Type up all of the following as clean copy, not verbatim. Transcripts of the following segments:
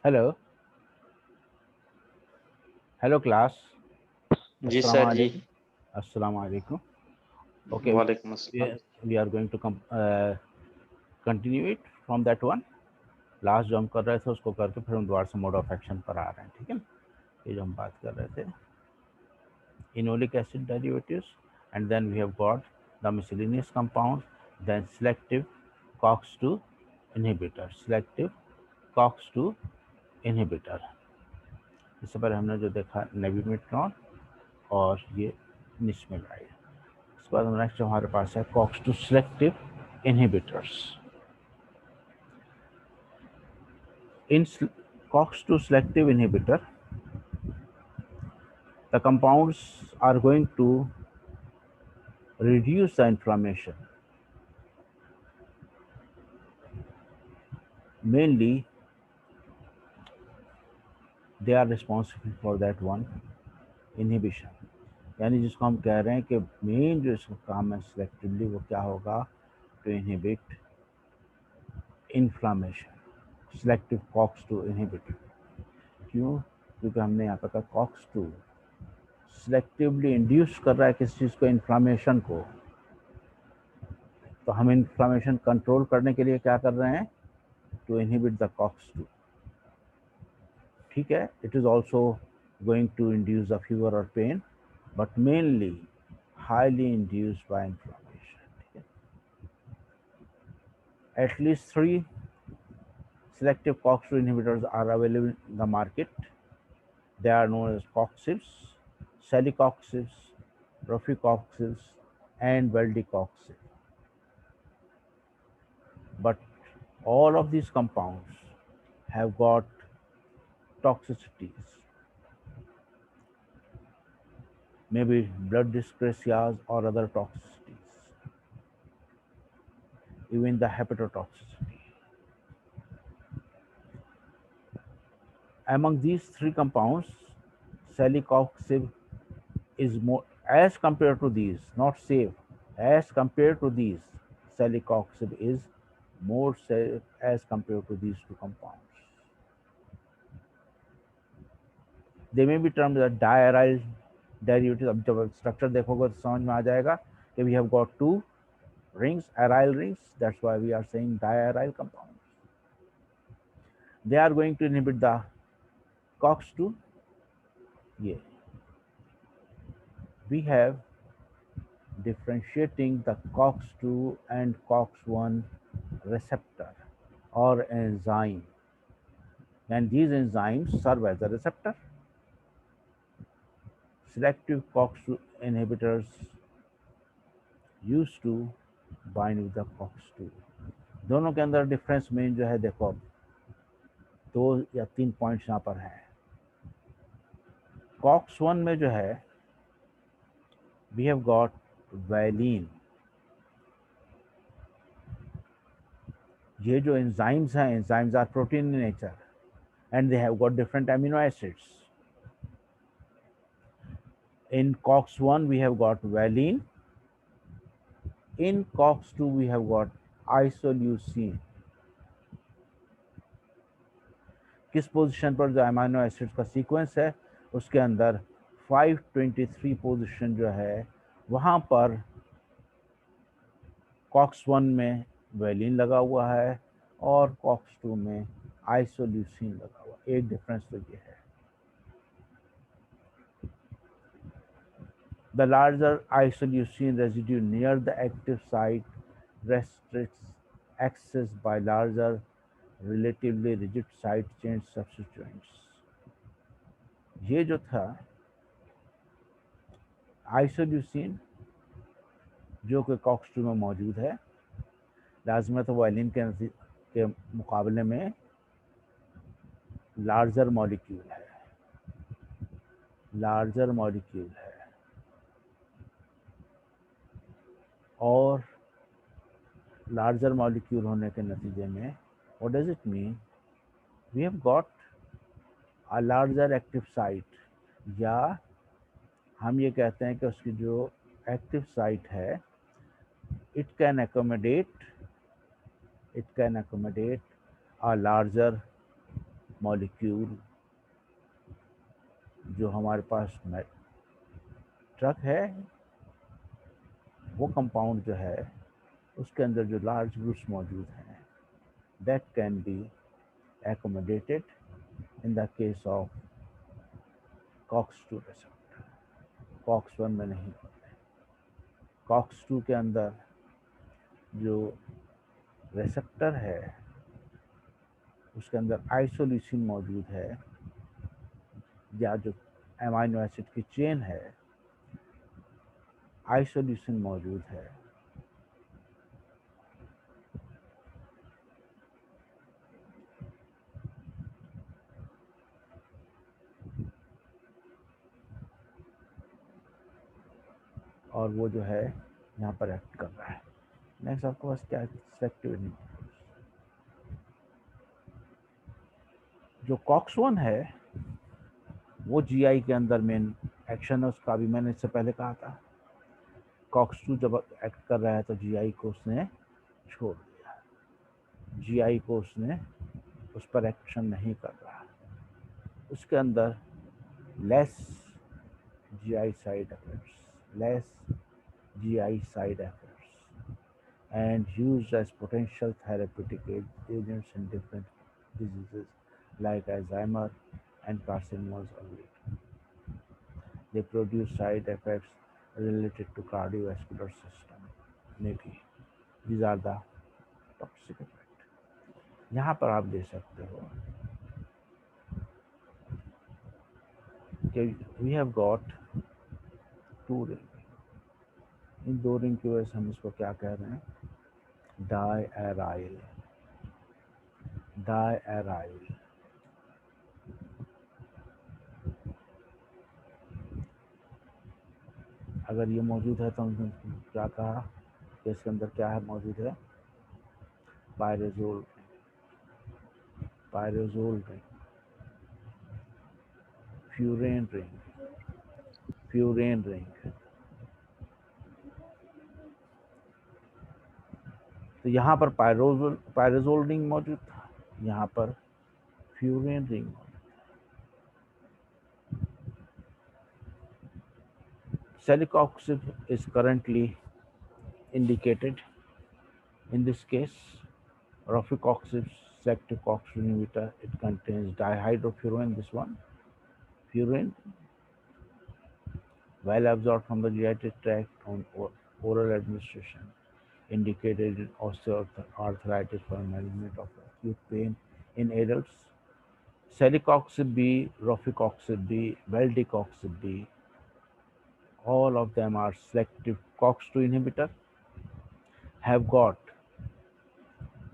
Hello, hello class. जी Assalamu sir ji. alaikum. Assalamu alaikum. Okay, वालेकुम अस्सलाम। we are going to continue it from that one. Last जो हम कर रहे थे उसको करके फिर हम दोबारा से मोड ऑफ एक्शन पर आ रहे हैं, ठीक है ना। ये जो हम बात कर रहे थे enolic acid derivatives, and then we have got the miscellaneous compound, then selective COX 2 inhibitor, selective COX 2 inhibitor. इससे पहले हमने जो देखा नेबिमेट्रॉन और ये निस्मेलाइड। इसके बाद नेक्स्ट हमारे पास है COX 2 selective inhibitors. In COX2 selective inhibitor, the compounds are going to reduce the inflammation. Mainly, they are responsible for that one inhibition. यानी जिसको हम कह रहे हैं कि मेन जो इसका काम है सेलेक्टिवली वो क्या होगा, to inhibit inflammation. Selective COX 2 inhibitor. क्यों? क्योंकि हमने यहाँ पर कहा कॉक्स 2 सिलेक्टिवली इंड्यूस कर रहा है किस चीज़ को, इन्फ्लामेशन को। तो हम इन्फ्लामेशन कंट्रोल करने के लिए क्या कर रहे हैं, टू इनहिबिट द कॉक्स 2। ठीक है, it is also going to induce the fever और pain, but mainly highly induced by inflammation. At least 3 selective COX-2 inhibitors are available in the market. They are known as Coxibs, Celecoxibs, Roficoxibs, and Valdecoxib. But all of these compounds have got toxicities, maybe blood dyscrasias or other toxicities, even the hepatotoxicity. Among these 3 compounds, celecoxib is more, as compared to these, not safe, as compared to these, celecoxib is more safe as compared to these 2 compounds. They may be termed as diaryl derivatives. अब जब structure देखोगे तो समझ में आ जाएगा कि we have got 2 rings, aryl rings. That's why we are saying diaryl compounds. They are going to inhibit the COX-2. Yeah. We have differentiating the COX-2 and COX-1 receptor or enzyme, and these enzymes serve as a receptor. Selective COX-2 inhibitors used to bind with the COX-2. दोनों के अंदर difference main जो है, देखो अब 2 या 3 points यहाँ पर हैं। COX-1 में जो है we have got valine. ये जो enzymes हैं, enzymes are protein in nature and they have got different amino acids. In COX-1 we have got valine. In COX-2 we have got isoleucine. किस पोजीशन पर जो amino acids का sequence है उसके अंदर 523 पोजीशन जो है वहाँ पर COX-1 में वेलिन लगा हुआ है और COX-2 में आइसोल्यूसिन लगा हुआ। एक डिफरेंस तो ये है। The larger isoleucine residue near the active site restricts access by larger relatively rigid side chain substituents. ये जो था आइसोल्यूसिन जो कि COX-2 में मौजूद है, लाजमत वायलिन के मुकाबले में लार्जर मॉलिक्यूल है, लार्जर मॉलिक्यूल है। और लार्जर मॉलिक्यूल होने के नतीजे में what does it mean, we have got a larger active site, या हम ये कहते हैं कि उसकी जो एक्टिव साइट है it can accommodate a larger molecule जो हमारे पास ट्रक है, वो कंपाउंड जो है उसके अंदर जो लार्ज ग्रुप्स मौजूद हैं, that can be accommodated in the case of COX-2 receptor. COX-1 में नहीं होते। COX-2 के अंदर जो रेसेप्टर है उसके अंदर आइसोल्यूसिन मौजूद है, या जो एमाइनो एसिड की चेन है आइसोल्यूसिन मौजूद है। और वो जो है यहाँ पर एक्ट कर रहा है। नेक्स्ट आपके पास क्या सेलेक्टिव इनहिबिटर्स। जो COX-1 है वो जीआई के अंदर मेन एक्शन है उसका, भी मैंने इससे पहले कहा था। COX-2 जब एक्ट कर रहा है तो जीआई को उसने छोड़ दिया, जीआई को उसने उस पर एक्शन नहीं कर रहा। उसके अंदर less GI side effects, less GI side effects, and used as potential therapeutic agents in different diseases like Alzheimer and carcinomas early. They produce side effects related to cardiovascular system. Maybe these are the toxic effects. यहाँ पर आप देख सकते हो कि we have got two ring. इन दो ring की वजह से हम इसको क्या कह रहे हैं, डायएराइल। डायएराइल अगर ये मौजूद है तो हमने क्या कहा कि इसके अंदर क्या है मौजूद है, pyrazole ring, pyrazole ring, furan ring, furan ring. तो यहाँ पर पायरेजोल रिंग मौजूद था, यहाँ पर फ्यूरेन रिंग मौजूद। Celecoxib is currently indicated. In this case, rofecoxib, selective COX inhibitor, it contains dihydrofuran, this one, furan, well absorbed from the GI tract on oral administration, indicated in osteoarthritis for management of acute pain in adults. Celecoxib B, rofecoxib B, valdecoxib B, all of them are selective COX-2 inhibitor, have got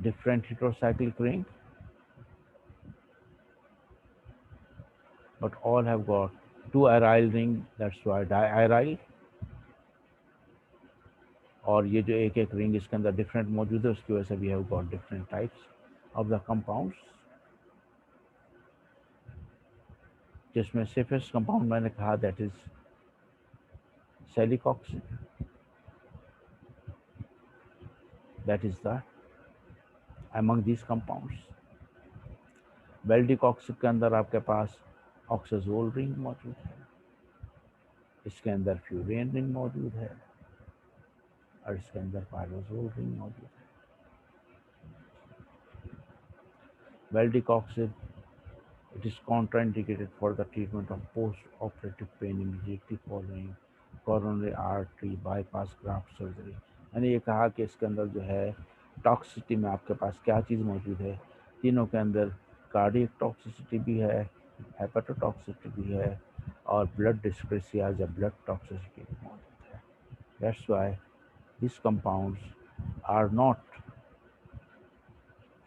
different heterocyclic ring, but all have got two aryl ring, that's why diaryl. और ये जो एक एक ring इसके अंदर different मौजूद है उसकी वजह से we have got different types of the compounds, जिसमें सेफेस्ट कंपाउंड मैंने कहा that is celecoxib, that is the among these compounds. Valdecoxib के अंदर आपके पास ऑक्साजोल रिंग मौजूद है, इसके अंदर फ्यूरेन रिंग मौजूद है और इसके अंदर पायरोजोल रिंग मौजूद है। वेल्डिकॉक्सिब, it is contraindicated for the treatment of post-operative pain immediately following coronary artery bypass graft surgery। मैंने ये कहा कि इसके अंदर जो है टॉक्सिसिटी में आपके पास क्या चीज़ मौजूद है, तीनों के अंदर कार्डियक टॉक्सिसिटी भी है, हेपेटोटॉक्सिसिटी भी है और ब्लड डिस्क्रेसिया या ब्लड टॉक्सिसिटी भी मौजूद है। That's why these compounds are not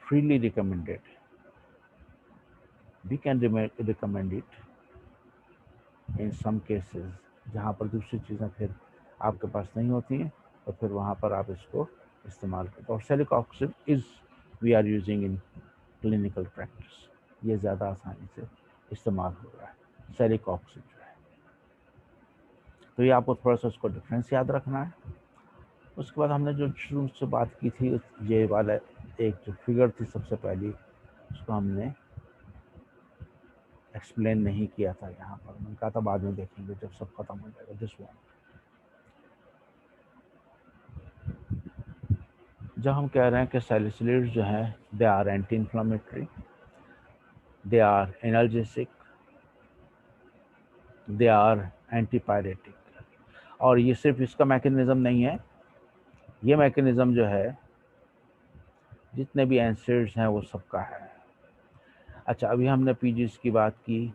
freely recommended. We can recommend it in some cases जहाँ पर दूसरी चीज़ें फिर आपके पास नहीं होती हैं तो फिर वहाँ पर आप इसको इस्तेमाल करते हो। और celecoxib is we are using in clinical practice, ये ज़्यादा आसानी से इस्तेमाल हो रहा है सेलिकॉक्सिब जो है। तो ये आपको थोड़ा सा उसको डिफरेंस याद रखना है। उसके बाद हमने जो शुरू से बात की थी, ये वाला एक जो फिगर थी सबसे पहली, उसको हमने एक्सप्लेन नहीं किया था यहाँ पर, मैंने कहा था बाद में देखेंगे जब सब खत्म हो जाएगा। दिस वन, जब हम कह रहे हैं कि सैलिसिलिड्स जो हैं they are anti inflammatory, they are analgesic, they are antipyretic, और ये सिर्फ इसका मैकेनिज्म नहीं है, ये मैकेनिज्म जो है जितने भी एसिड्स हैं वो सबका है। अच्छा, अभी हमने पीजीज की बात की,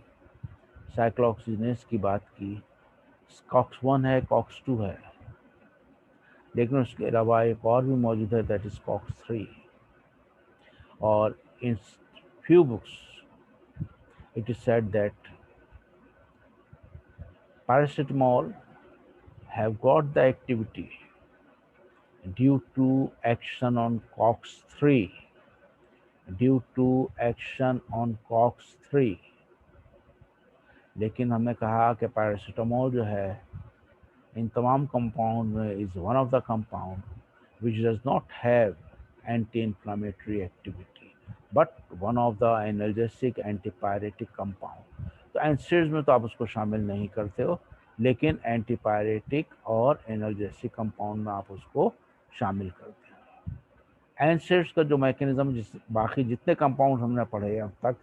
साइक्लोऑक्सीजिनेज की बात की, कॉक्स 1 है, कॉक्स 2 है, लेकिन उसके अलावा एक और भी मौजूद है, दैट इज कॉक्स 3। और in few books it is said that paracetamol have got the activity due to action on COX-3, due to action on COX-3। लेकिन हमने कहा कि पैरासीटामोल जो है इन तमाम कंपाउंड में is one of the compound which does not have anti-inflammatory activity but one of the analgesic antipyretic compound। तो NSAIDs में तो आप उसको शामिल नहीं करते हो, लेकिन एंटीपायरेटिक और एनाल्जेसिक कंपाउंड में आप उसको शामिल करते हो। एनसेड्स का जो मैकेनिज्म, जिस बाकी जितने कंपाउंड हमने पढ़े अब तक,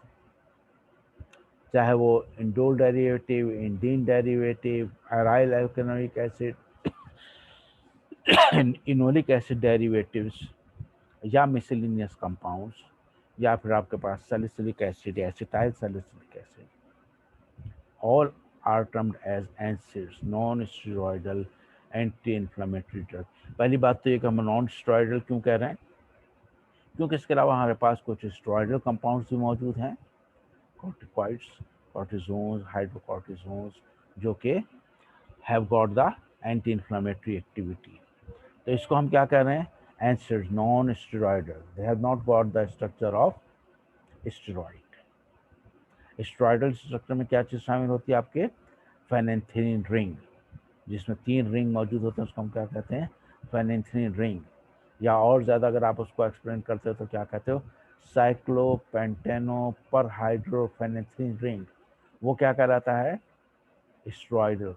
चाहे वो indole derivative, indene derivative, aryl alkanoic acid, enolic acid derivatives, या मिसलिनियस कंपाउंड्स, या फिर आपके पास सैलिसिलिक एसिड या acetyl salicylic acid, all are termed as NSAIDs, non steroidal anti inflammatory drug. पहली बात तो ये कि हम नॉन स्टेरॉयडल क्यों कह रहे हैं, क्योंकि इसके अलावा हमारे पास कुछ स्टेरॉयडल कंपाउंड्स भी मौजूद हैं, कॉर्टिकॉइड्स, कॉर्टिजोन्स, हाइड्रोकॉर्टिजोन्स, जो कि have got the anti inflammatory activity. तो इसको हम क्या कह रहे हैं, NSAIDs, non steroidal, they have not got the structure of steroid. Steroidal structure में क्या चीज़ शामिल होती है, आपके फेनेंथ्रीन रिंग, जिसमें 3 रिंग मौजूद होते हैं, उसको हम क्या कहते हैं, फेनेंथ्रीन रिंग। या और ज़्यादा अगर आप उसको एक्सप्लेन करते हो तो क्या कहते हो, साइक्लोपेंटेनो पर हाइड्रोफेनेंथ्रीन रिंग। वो क्या कहलाता है, स्टेरॉयडल।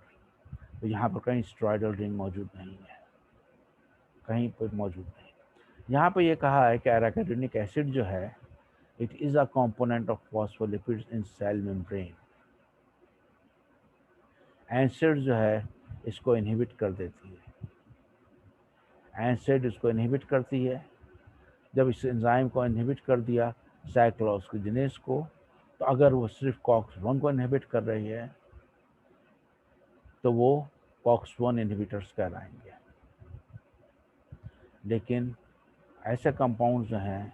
तो यहाँ पर कहीं स्टेरॉयडल रिंग मौजूद नहीं है, कहीं पर मौजूद नहीं। यहाँ पर ये कहा है कि एराकिडोनिक एसिड जो है, it is a component of phospholipids in cell membrane. Acid जो है इसको इनहिबिट कर देती है, एसिड इसको इनहिबिट करती है। जब इस एंजाइम को इनहिबिट कर दिया साइक्लोऑक्सीजिनेज को, तो अगर वो सिर्फ कॉक्स 1 को इनहिबिट कर रही है तो वो कॉक्स 1 इनहिबिटर्स कहलाएंगे। लेकिन ऐसे कंपाउंड्स जो हैं,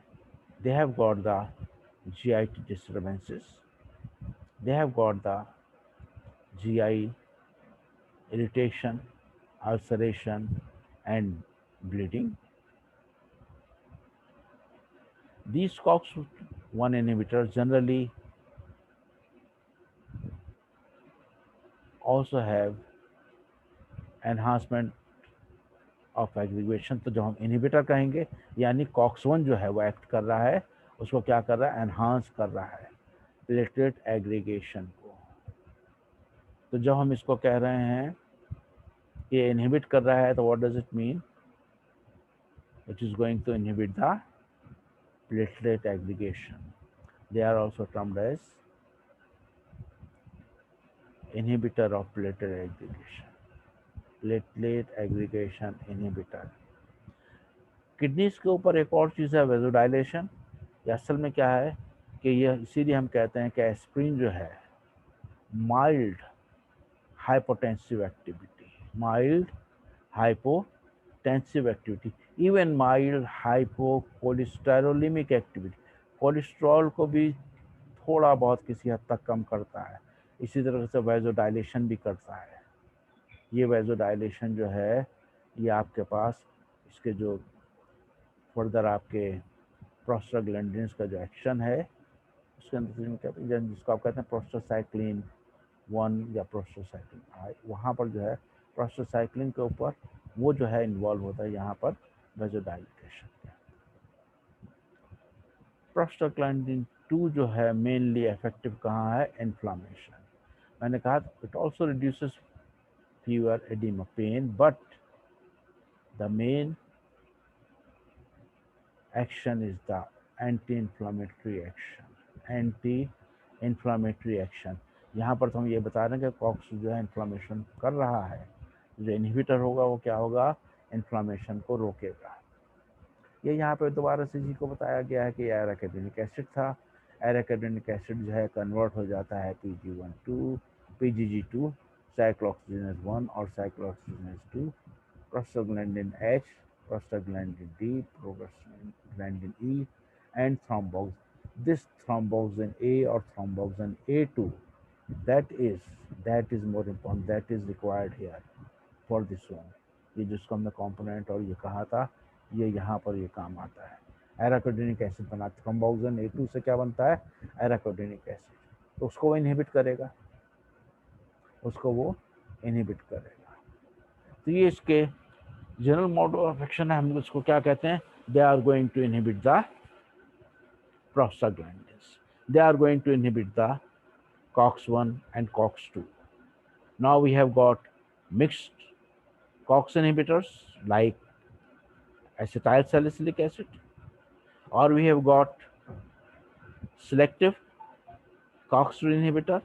they have got the GI disturbances, they have got the GI irritation, ulceration and bleeding. These COX-1 inhibitors generally also have enhancement of aggregation. तो जब हम इनहिबिटर कहेंगे, यानी कॉक्स 1 जो है वो एक्ट कर रहा है, उसको क्या कर रहा है, एनहांस कर रहा है प्लेटलेट एग्रीगेशन को। तो जब हम इसको कह रहे हैं ये इनहिबिट कर रहा है, तो what does it mean, it is going to inhibit the platelet aggregation. They are also termed as inhibitor of platelet aggregation, platelet aggregation inhibitor. Kidneys के ऊपर एक और चीज़ है, वेजोडाइलेशन। ये असल में क्या है कि ये इसीलिए हम कहते हैं कि एस्प्रिन जो है mild hypotensive activity, mild hypotensive activity, even mild hypocholesterolemic activity, cholesterol को भी थोड़ा बहुत किसी हद तक कम करता है। इसी तरह से वेजोडाइलेशन भी करता है। ये वेजोडाइलेशन जो है, ये आपके पास इसके जो फर्दर आपके प्रोस्टाग्लैंडिन्स का जो एक्शन है, उसके अंदर जिसको आप कहते हैं प्रोस्टासाइक्लिन 1 या प्रोस्टासाइक्लिन I, वहाँ पर जो है प्रोस्टासाइक्लिन के ऊपर वो जो है इन्वॉल्व होता है यहाँ पर वेजोडाइलेशन। प्रोस्टाग्लैंडिन टू जो है मेनली इफेक्टिव कहाँ है, इन्फ्लामेशन। मैंने कहा it also reduces fever, oedema, pain, but the main action is the anti inflammatory action. Anti inflammatory action, यहाँ पर तो हम ये बता रहे हैं कि कॉक्स जो है इन्फ्लामेशन कर रहा है, जो इनहिबिटर होगा वो क्या होगा, इन्फ्लामेशन को रोकेगा। ये यहाँ पे दोबारा से जी को बताया गया है कि एराकिडोनिक एसिड था। एराकिडोनिक एसिड जो है कन्वर्ट हो जाता है PGG2 साइक्लोऑक्सीजनेज 1 और cyclooxygenase 2, prostaglandin H, prostaglandin D, prostaglandin E and thromboxane. This thromboxane A or thromboxane A2, that is more important, that is required here for this one। ये जिसको हमने component और ये कहा था, ये यहाँ पर ये काम आता है। एराकिडोनिक एसिड बनाता है, थ्रोम्बोक्सिन A2 से क्या बनता है, एराकिडोनिक एसिड, तो उसको वो इनहिबिट करेगा, तो ये इसके जनरल मोड ऑफ एक्शन है। हम इसको क्या कहते हैं, they are going to inhibit the prostaglandins, they are going to inhibit the COX-1 and COX-2। Now we have got mixed COX inhibitors like acetyl salicylic acid, or we have got selective COX-2 inhibitor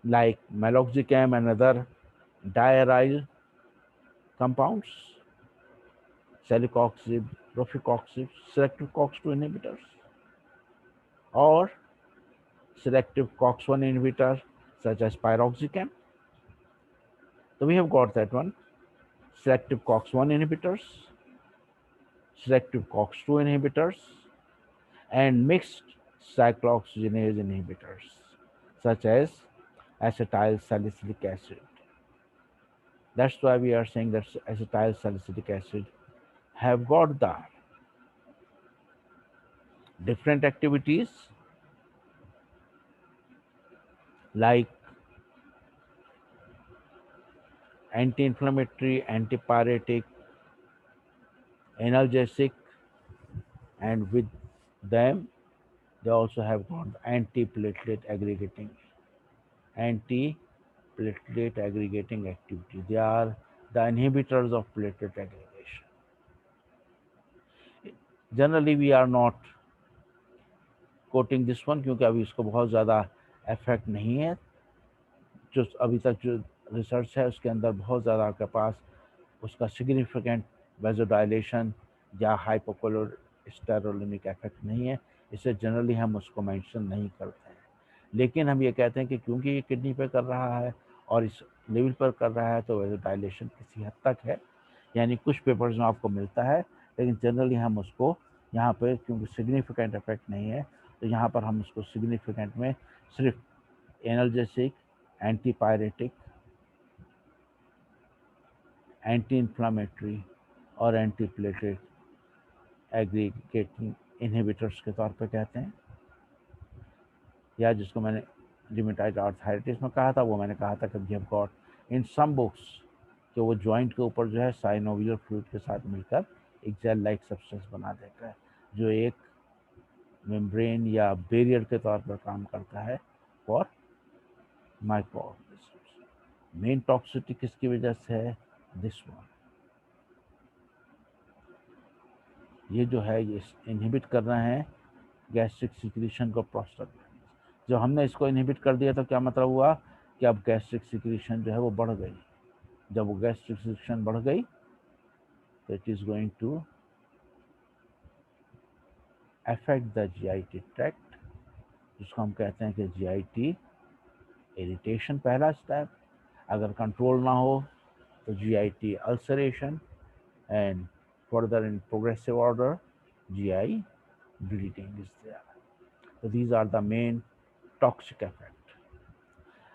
like meloxicam and other diaryl compounds, celecoxib, rofecoxib, selective COX-2 inhibitors, or selective COX-1 inhibitor such as piroxicam. So we have got that one, selective COX-1 inhibitors, selective COX-2 inhibitors, and mixed cyclooxygenase inhibitors such as acetyl salicylic acid. That's why we are saying that acetyl salicylic acid have got the different activities like anti-inflammatory, antipyretic, analgesic, and with them they also have got anti-platelet aggregating activity. They are the inhibitors of platelet aggregation. Generally we are not quoting this one क्योंकि अभी इसको बहुत ज़्यादा effect नहीं है, जो अभी तक जो रिसर्च है उसके अंदर बहुत ज़्यादा आपके पास उसका सिग्निफिकेंट वेजोडाइलेशन या हाइपोकोलेस्टेरोलिमिक इफेक्ट नहीं है, इससे जनरली हम उसको मेंशन नहीं करते हैं। लेकिन हम ये कहते हैं कि क्योंकि ये किडनी पे कर रहा है और इस लेवल पर कर रहा है तो वेजोडाइलेशन किसी हद तक है, यानी कुछ पेपर्स में आपको मिलता है, लेकिन जनरली हम उसको यहाँ पे क्योंकि सिग्निफिकेंट इफेक्ट नहीं है तो यहाँ पर हम उसको सिग्निफिकेंट में सिर्फ एनाल्जेसिक, एंटीपायरेटिक, एंटी इन्फ्लामेटरी और एंटी प्लेटलेट एग्रीगेटिंग इनहिबिटर्स के तौर पे कहते हैं, या जिसको मैंने रिमेटॉइड आर्थराइटिस में कहा था, वो मैंने कहा था कि we have got in some books कि वो जॉइंट के ऊपर जो है साइनोवियल फ्लूइड के साथ मिलकर एक जेल लाइक सब्सटेंस बना देता है जो एक मेम्ब्रेन या बैरियर के तौर पर काम करता है फॉर माइक्रोऑर्गेनिजम्स। मेन टॉक्सिसिटी किसकी वजह से है, दिस वन। ये जो है ये इनहिबिट कर रहे हैं गैस्ट्रिक सिक्रीशन को, प्रोस्टाग्लैंडिन। जब हमने इसको इनहिबिट कर दिया तो क्या मतलब हुआ कि अब गैस्ट्रिक सिक्रीशन जो है वो बढ़ गई। जब वो गैस्ट्रिक सिक्रीशन बढ़ गई तो it is going to affect the GIT tract, जिसको हम कहते हैं कि जीआईटी इरिटेशन पहला स्टेप, अगर कंट्रोल ना हो तो GIT ulceration, and further in progressive order GI bleeding is there. So these are the main toxic effect।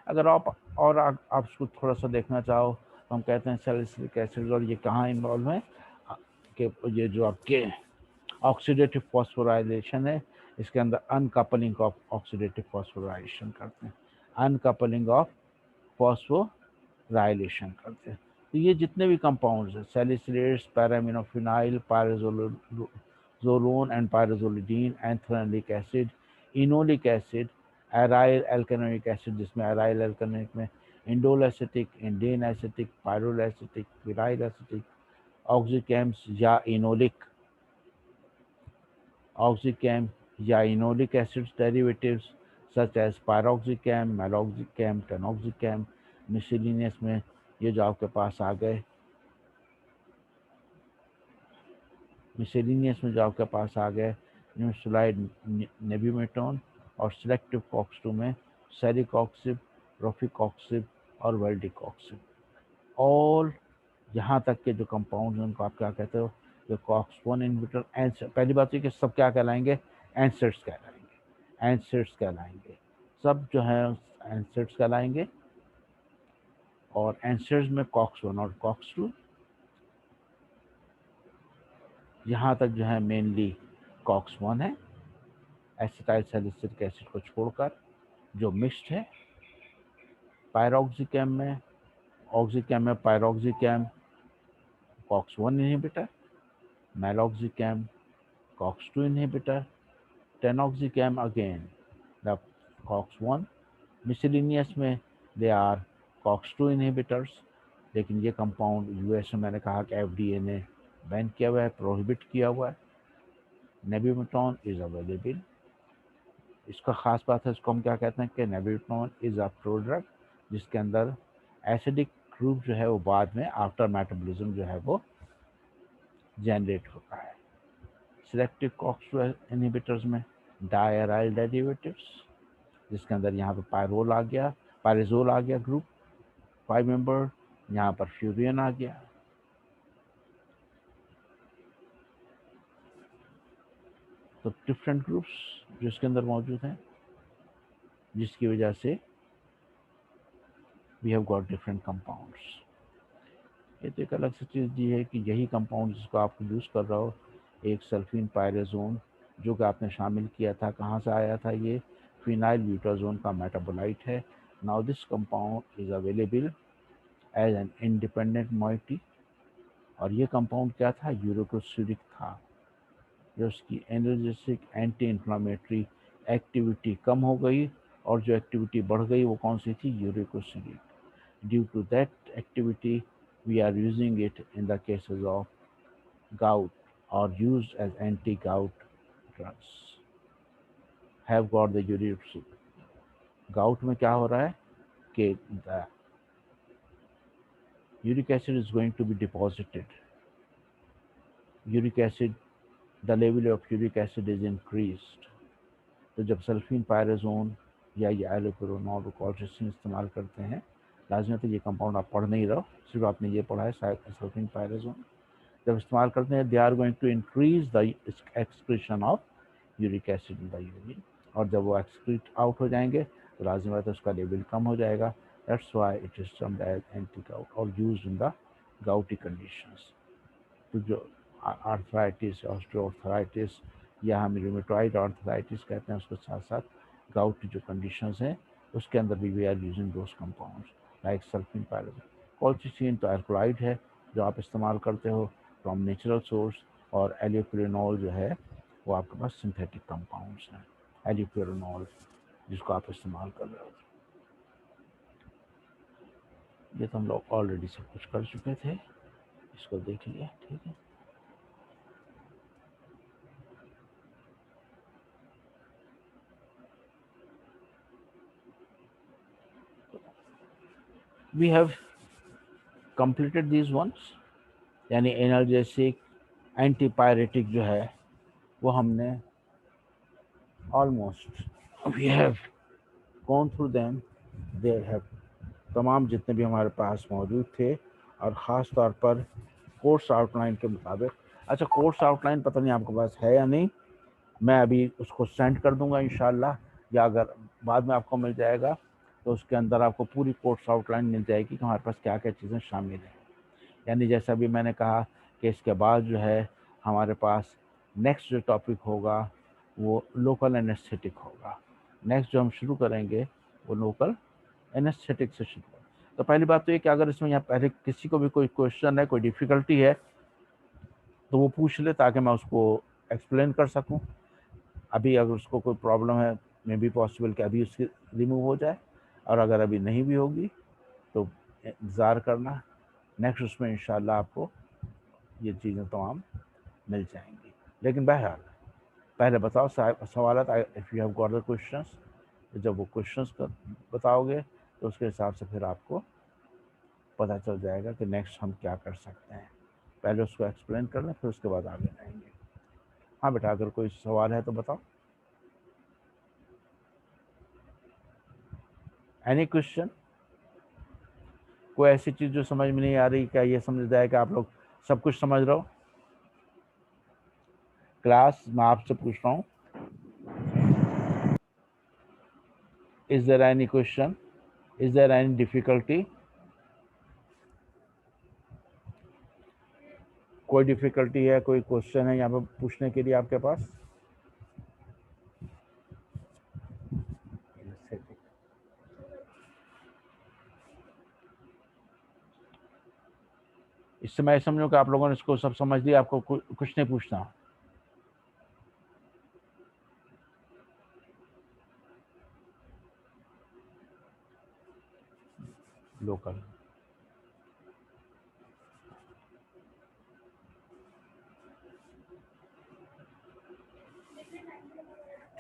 अगर आप और आप इसको थोड़ा सा देखना चाहो तो हम कहते हैं सैलिसिलिक एसिड और ये कहाँ इन्वॉल्व है कि ये जो आपके ऑक्सीडेटिव फॉस्फोराइलेशन है इसके अंदर अनकपलिंग ऑफ ऑक्सीडेटिव फॉस्फोराइलेशन करते हैं, अनकपलिंग ऑफ फॉस्फोराइलेशन करते हैं। तो ये जितने भी कंपाउंड्स हैं salicylates, पैरामिनोफिनाइल, zolone and pyrazolidine, anthranilic acid, enolic acid, aryl alkanoic acid जिसमें aryl alkanoic में indole acetic, indane acetic, pyrrole acetic, vinyl acetic, oxychems या enolic acids derivatives such as pyroxychem, meloxychem, tanoxychem, miscellaneous में ये जो आपके पास आ गए, miscellaneous में जो आपके पास आ गए न्यूस्लाइड नेब्यूमेटोन और सिलेक्टिव कॉक्स 2 में सेरिकॉक्सिब, रोफिकॉक्सिब और वेल्डिकॉक्सिब। ऑल यहाँ तक के जो कंपाउंड उनको आप क्या कहते हो, जो कॉक्स 1 इनहिबिटर। पहली बात है कि सब क्या कहलाएंगे, एंसिड्स कहलाएंगे, एंसिड्स कहलाएंगे, सब जो है एंसिड्स कहलाएंगे। और एंसिड्स में कॉक्स 1 और कॉक्स 2 यहाँ तक जो है मेनली कॉक्स 1 है, एसिटाइल सैलिसिलिक एसिड को छोड़कर जो मिक्स्ड है। पायरोक्सिकैम में piroxicam COX 1 inhibitor, meloxicam COX 2 inhibitor, tenoxicam again the COX 1। Miscellaneous में दे आर कॉक्स 2 इनहिबिटर्स, लेकिन ये कंपाउंड यूएस में मैंने कहा कि एफडीए ने बैन किया हुआ है, प्रोहिबिट किया हुआ है। नेब्यूमेटॉन इज अवेलेबल। इसका खास बात है, इसको हम क्या कहते हैं कि नेब्यूमेटॉन इज अ प्रोड्रग जिसके अंदर एसिडिक ग्रुप जो है वो बाद में आफ्टर मेटाबॉलिज्म जो है वो जनरेट होता है। सिलेक्टिव कॉक्स इनहिबिटर्स में डायराइल डेरिवेटिव्स जिसके अंदर यहाँ पे पायरोल आ गया, पायरेजोल आ गया ग्रुप 5 मेंबर, यहाँ पर फ्यूरियन आ गया। तो डिफरेंट ग्रुप्स जो इसके अंदर मौजूद हैं, जिसकी वजह से we have got different compounds. ये तो एक अलग सी चीज़ दी है कि यही कंपाउंड जिसको आप यूज़ कर रहे हो, एक सल्फीन पायरेजोन जो कि आपने शामिल किया था, कहाँ से आया था, ये फिनाइल ब्यूटाजोन का मेटाबोलाइट है। Now this compound is available as an independent moiety, और ये कंपाउंड क्या था, यूरोकोसिलिक था। जो उसकी एनर्जेटिक एंटी इन्फ्लामेटरी एक्टिविटी कम हो गई और जो एक्टिविटी बढ़ गई वो कौन सी थी, uricosuric. Due to that activity we are using it in the cases of gout or used as anti-gout drugs. Have got the uric acid. Gout में क्या हो रहा है कि the uric acid is going to be deposited. Uric acid, the level of uric acid is increased. तो जब सल्फीन पायरेजोन या ये एलोपेरोनॉल और कॉल्चिसिन इस्तेमाल करते हैं, लाजमी तो ये कंपाउंड आप पढ़ नहीं रहो, सिर्फ आपने ये पढ़ा है सल्फीन पायरेजोन। जब इस्तेमाल करते हैं, they are going to increase the excretion of uric acid in the urine, और जब वो एक्सक्रीट आउट हो जाएंगे तो लाजिम है तो उसका लेवल कम हो जाएगा। That's why it is termed as anti gout और used in the gouty conditions. तो जो आर्थराइटिस, ऑस्टियोआर्थराइटिस या हम रूमेटॉइड आर्थराइटिस कहते हैं, उसके साथ साथ गाउट जो कंडीशंस हैं उसके अंदर भी we are using those compounds like sulfinpyrazone. Colchicine तो अल्कोलाइड है जो आप इस्तेमाल करते हो फ्रॉम नेचुरल सोर्स, और एलियोप्यूरिनॉल जो है वो आपके पास सिंथेटिक कंपाउंड्स हैं, एलियोप्यूरिनॉल जिसको आप इस्तेमाल कर रहे हो। ये तो हम लोग ऑलरेडी सब कुछ कर चुके थे, इसको देख लिया, ठीक है। We have completed these ones, यानी एनाल्जेसिक, एंटीपायरेटिक जो है वो हमने almost we have gone through them. There have तमाम जितने भी हमारे पास मौजूद थे, और ख़ास तौर पर कोर्स आउटलाइन के मुताबिक। अच्छा, कोर्स आउटलाइन पता नहीं आपके पास है या नहीं, मैं अभी उसको सेंड कर दूंगा इंशाल्लाह, या अगर बाद में आपको मिल जाएगा तो उसके अंदर आपको पूरी कोर्स आउटलाइन मिल जाएगी कि हमारे पास क्या क्या चीज़ें शामिल हैं। यानी जैसा भी मैंने कहा कि इसके बाद जो है हमारे पास नेक्स्ट जो टॉपिक होगा वो लोकल एनेस्थेटिक होगा। नेक्स्ट जो हम शुरू करेंगे वो लोकल एनेस्थेटिक से शुरू करेंगे। तो पहली बात तो ये कि अगर इसमें यहाँ पहले किसी को भी कोई क्वेश्चन है, कोई डिफ़िकल्टी है, तो वो पूछ ले ताकि मैं उसको एक्सप्लेन कर सकूं। अभी अगर उसको कोई प्रॉब्लम है, मे बी पॉसिबल कि अभी उसकी रिमूव हो जाए, और अगर अभी नहीं भी होगी तो इंतज़ार करना, नेक्स्ट उसमें इंशाल्लाह आपको ये चीज़ें तमाम मिल जाएंगी। लेकिन बहरहाल पहले बताओ सवालत, if you have got the questions, जब वो क्वेश्चंस का बताओगे तो उसके हिसाब से फिर आपको पता चल जाएगा कि नेक्स्ट हम क्या कर सकते हैं। पहले उसको एक्सप्लेन कर लें, फिर उसके बाद आगे जाएंगे। हाँ बेटा, अगर कोई सवाल है तो बताओ। Any question? कोई ऐसी चीज़ जो समझ में नहीं आ रही? क्या ये समझ जाए कि आप लोग सब कुछ समझ रहे हो? क्लास मैं आपसे पूछ रहा हूँ, is there any question, is there any difficulty? कोई डिफिकल्टी है, कोई क्वेश्चन है यहाँ पे पूछने के लिए आपके पास? इससे मैं समझूं कि आप लोगों ने इसको सब समझ लिया, आपको कुछ नहीं पूछना। लोकल,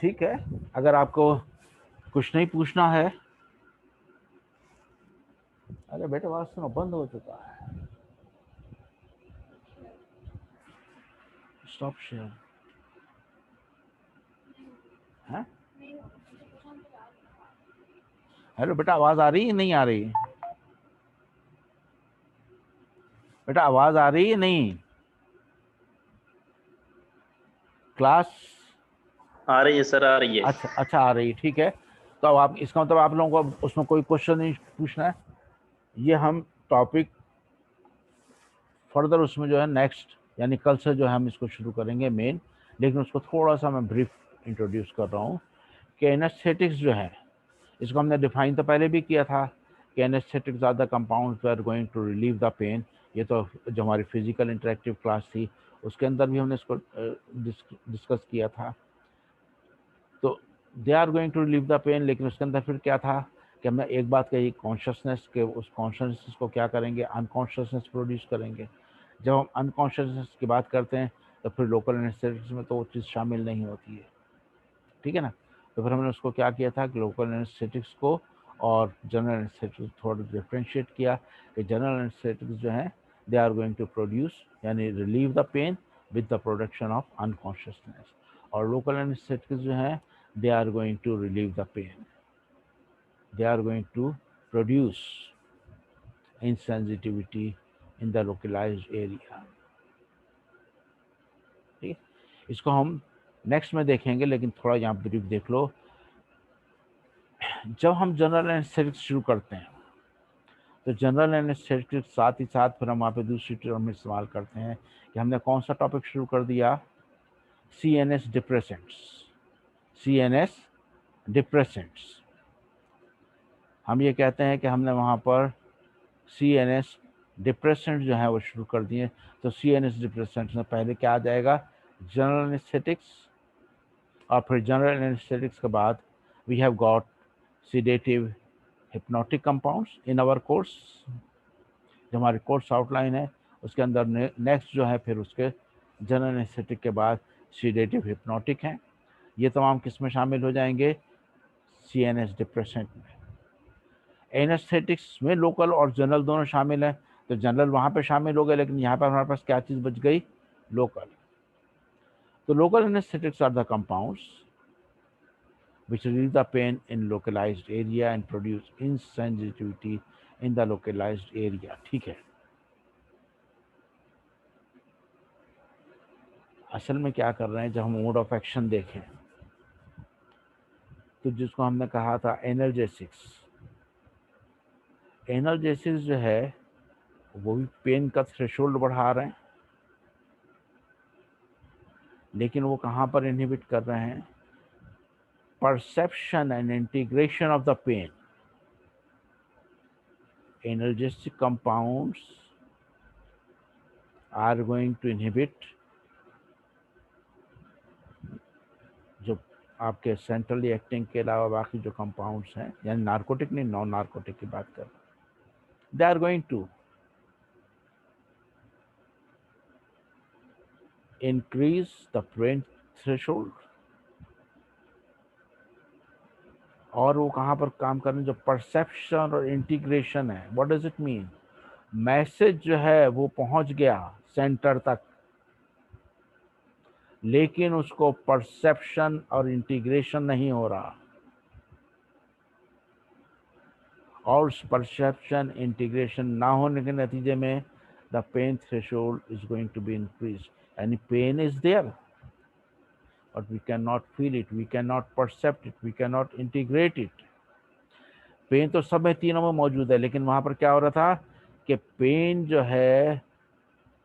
ठीक है। अगर आपको कुछ नहीं पूछना है, अरे बेटा बात सुनो, बंद हो चुका है। स्टॉप शेयर है। हेलो बेटा, आवाज आ रही है नहीं आ रही? बेटा आवाज आ रही है नहीं? क्लास आ रही है सर, आ रही है। अच्छा अच्छा आ रही है, ठीक है। तो अब आप, इसका मतलब आप लोगों को उसमें कोई क्वेश्चन नहीं पूछना है। ये हम टॉपिक फर्दर उसमें जो है नेक्स्ट, यानी कल से जो है हम इसको शुरू करेंगे मेन। लेकिन उसको थोड़ा सा मैं ब्रीफ इंट्रोड्यूस कर रहा हूँ कि एनेस्थेटिक्स जो है, इसको हमने डिफाइन तो पहले भी किया था कि anaesthetics are the compounds are going to relieve the pain. ये तो जो हमारी फिजिकल इंटरेक्टिव क्लास थी उसके अंदर भी हमने इसको डिस्कस किया था। तो they are going to relieve the pain, लेकिन उसके अंदर फिर क्या था कि हमने एक बात कही, कॉन्शियसनेस के, उस कॉन्शियसनेस को क्या करेंगे, अनकॉन्शियसनेस प्रोड्यूस करेंगे। जब हम अनकॉन्शियसनेस की बात करते हैं तो फिर लोकल एनेस्थेटिक्स में तो वो चीज़ शामिल नहीं होती है, ठीक है ना। तो फिर हमने उसको क्या किया था कि लोकल एनेस्थेटिक्स को और जनरल एनेस्थेटिक्स थोड़ा डिफ्रेंशिएट किया कि जनरल एनेस्थेटिक्स जो है they are going to produce, यानी relieve the pain with the production of unconsciousness, और लोकल एनेस्थेटिक्स जो है they are going to relieve the pain, they are going to produce insensitivity in the localized area। ठीक है, इसको हम next में देखेंगे, लेकिन थोड़ा यहाँ ब्रीफ देख लो। जब हम जनरल एनेस्थेटिक्स शुरू करते हैं तो जनरल एनेस्थेटिक्स साथ ही साथ फिर हम वहाँ पे दूसरी टर्म इस्तेमाल करते हैं कि हमने कौन सा टॉपिक शुरू कर दिया, CNS डिप्रेसेंट्स। CNS डिप्रेसेंट्स, हम ये कहते हैं कि हमने वहाँ पर CNS डिप्रेसेंट जो है वो शुरू कर दिए। तो CNS डिप्रेसेंट में पहले क्या आ जाएगा, जनरल एनेस्थेटिक्स, और फिर जनरल एनेस्थेटिक्स के बाद we have got sedative hypnotic compounds in our course. जो हमारी कोर्स आउटलाइन है उसके अंदर नेक्स्ट जो है फिर उसके जनरल एनेस्थेटिक के बाद सीडेटिव हिप्नोटिक हैं। ये तमाम किस में शामिल हो जाएंगे, CNS डिप्रेसेंट में। एनेस्थेटिक्स में लोकल और जनरल दोनों शामिल हैं, तो जनरल वहाँ पे शामिल हो गए, लेकिन यहाँ पर हमारे पास क्या चीज़ बच गई, लोकल। तो local anaesthetics are the compounds which relieve the pain in localized area and produce insensitivity in the localized area। ठीक है, असल में क्या कर रहे हैं, जब हम मोड ऑफ एक्शन देखें तो जिसको हमने कहा था एनर्जेसिक्स, एनर्जेसिक्स जो है वो भी पेन का थ्रेशोल्ड बढ़ा रहे हैं, लेकिन वो कहाँ पर इनहिबिट कर रहे हैं, perception and integration of the pain। Analgesic compounds are going to inhibit आपके सेंट्रली एक्टिंग के अलावा बाकी जो कंपाउंड्स हैं, यानी नार्कोटिक नहीं, नॉन नार्कोटिक की बात कर रहे हैं, they are going to increase the pain threshold. और वो कहाँ पर काम कर रहे हैं? जो परसेप्शन और इंटीग्रेशन है। What does it mean? Message जो है वो पहुंच गया सेंटर तक, लेकिन उसको परसेप्शन और इंटीग्रेशन नहीं हो रहा, और उस परसेप्शन इंटीग्रेशन ना होने के नतीजे में the pain threshold is going to be increase. यानी pain is there but we can not feel it, we can not percept it, we can not integrate it. Pain तो सब में, तीनों में मौजूद है, लेकिन वहां पर क्या हो रहा था कि पेन जो है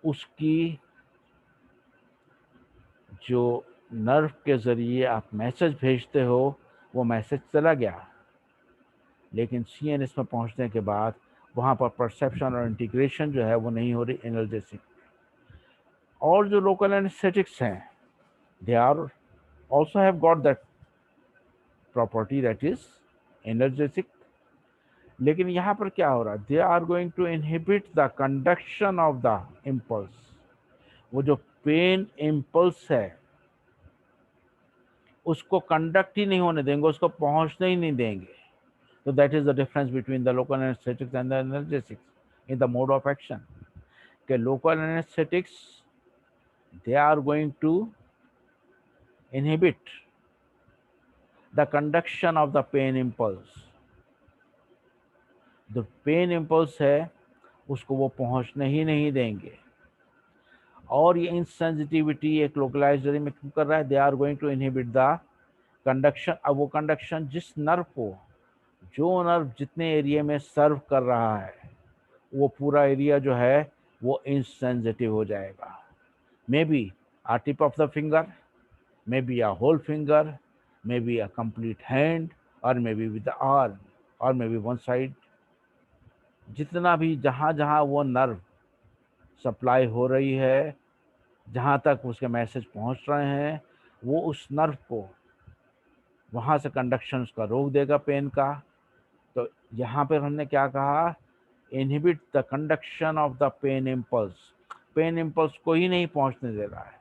उसकी जो नर्व के जरिए आप मैसेज भेजते हो वो मैसेज चला गया, लेकिन सीएनएस में पहुंचने के बाद वहां पर परसेप्शन और इंटीग्रेशन जो है वो नहीं हो रही एनाल्जेसिक। और जो लोकल एनेस्थेटिक्स हैं, they are also have got that property, that is energetic। लेकिन यहाँ पर क्या हो रहा है? They are going to inhibit the conduction of the impulse. वो जो पेन इम्पल्स है उसको कंडक्ट ही नहीं होने देंगे, उसको पहुंचने ही नहीं देंगे। तो that is the difference between the local anaesthetics and the energetics in the mode of action. के local anaesthetics, they are going to inhibit the conduction of the pain impulse। जो पेन इम्पल्स है उसको वो पहुंचने ही नहीं देंगे। और ये इनसेंसिटिविटी एक लोकलाइज्ड एरिया में क्यों कर रहा है? They are going to inhibit the conduction. अब वो कंडक्शन जिस नर्व को, जो नर्व जितने एरिया में सर्व कर रहा है, वो पूरा एरिया जो है वो इनसेंसिटिव हो जाएगा। May be a tip of the finger, maybe a whole finger, maybe a complete hand, or maybe with the arm, or maybe one side। जितना भी जहाँ जहाँ वो नर्व सप्लाई हो रही है, जहाँ तक उसके मैसेज पहुँच रहे हैं, वो उस नर्व को वहाँ से कंडक्शन उसका रोक देगा पेन का। तो यहाँ पर हमने क्या कहा? Inhibit the conduction of the pain impulse. Pain impulse को ही नहीं पहुँचने दे रहा है।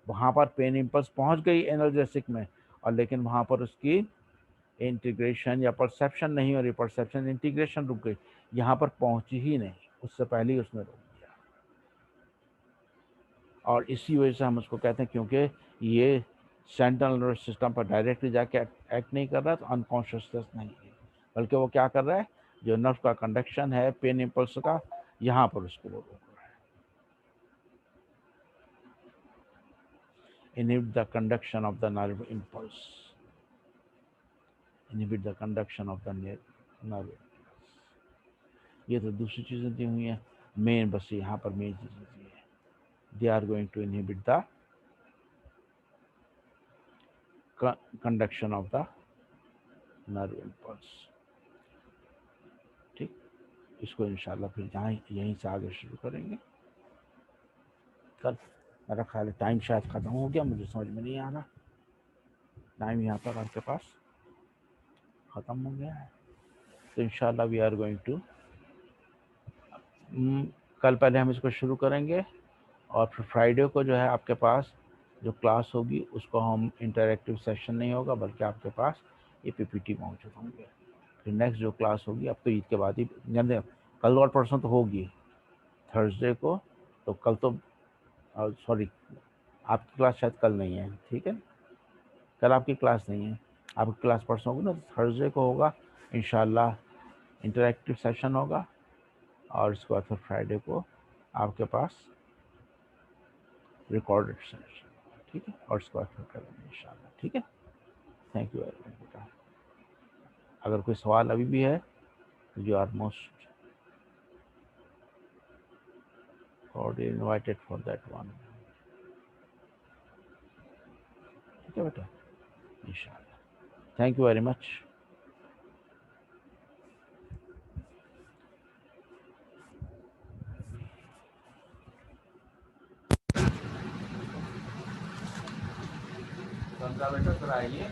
वहाँ पर पेन इम्पल्स पहुँच गई एनाल्जेसिक में, और लेकिन वहाँ पर उसकी इंटीग्रेशन या परसेप्शन नहीं हो रही, परसेप्शन इंटीग्रेशन रुक गई, यहाँ पर पहुँची ही नहीं, उससे पहले ही उसने रोक दिया। और इसी वजह से हम उसको कहते हैं, क्योंकि ये सेंट्रल नर्वस सिस्टम पर डायरेक्टली जाके एक्ट नहीं कर रहा, तो अनकॉन्शियसनेस नहीं है, बल्कि वो क्या कर रहा है? जो नर्व का कंडक्शन है पेन इम्पल्स का, यहाँ पर उसको वो रोक रहा है। Inhibit the conduction of the nerve impulse, inhibit the conduction of the nerve. ये तो दूसरी चीज़ें दी हुई हैं, मेन बस यहाँ पर मेन चीज़ें दी है। They are going to inhibit the conduction of the nerve impulse. ठीक, इसको इंशाल्लाह फिर जहाँ यहीं से आगे शुरू करेंगे कल। मेरा ख्याल है टाइम शायद ख़त्म हो गया, मुझे समझ में नहीं आ रहा। टाइम यहाँ पर आपके पास ख़त्म हो गया है, तो इंशाल्लाह वी आर गोइंग टू कल पहले हम इसको शुरू करेंगे, और फिर फ्राइडे को जो है आपके पास जो क्लास होगी उसको हम इंटरैक्टिव सेशन नहीं होगा, बल्कि आपके पास ये पीपीटी मौजूद होंगे। फिर नेक्स्ट जो क्लास होगी अब तो ईद के बाद ही, यानी कल और परसों तो होगी, थर्सडे को, तो कल तो सॉरी आपकी क्लास शायद कल नहीं है, ठीक है, कल आपकी क्लास नहीं है, आपकी क्लास परसों होगी ना, तो थर्सडे को होगा इंशाल्लाह, इंटरैक्टिव सेशन होगा, और इसके बाद फिर फ्राइडे को आपके पास रिकॉर्डेड सेशन, ठीक है, और इसके बाद फिर करेंगे इंशाल्लाह, ठीक है। थैंक यू वेरी मच बेटा। अगर कोई सवाल अभी भी है तो you are most cordially invited for that one, ठीक है बेटा, इंशाल्लाह। Thank you very much. Ganga बेटा थोड़ा आइए।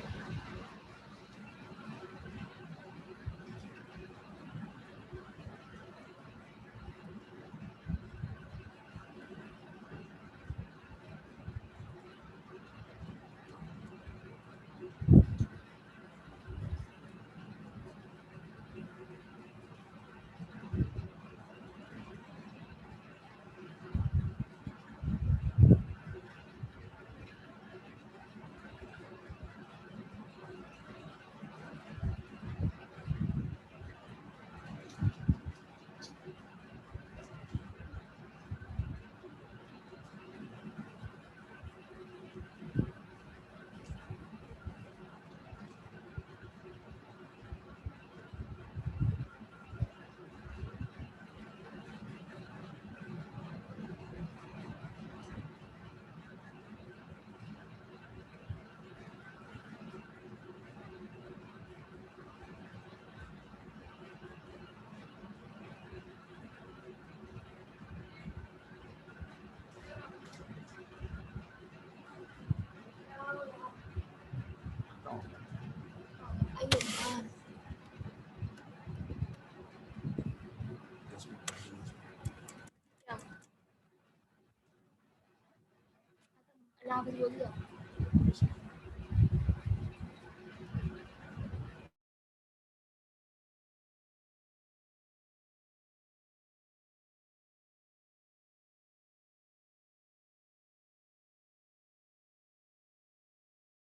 अल्लाह हाफ़िज़ बोल दिया।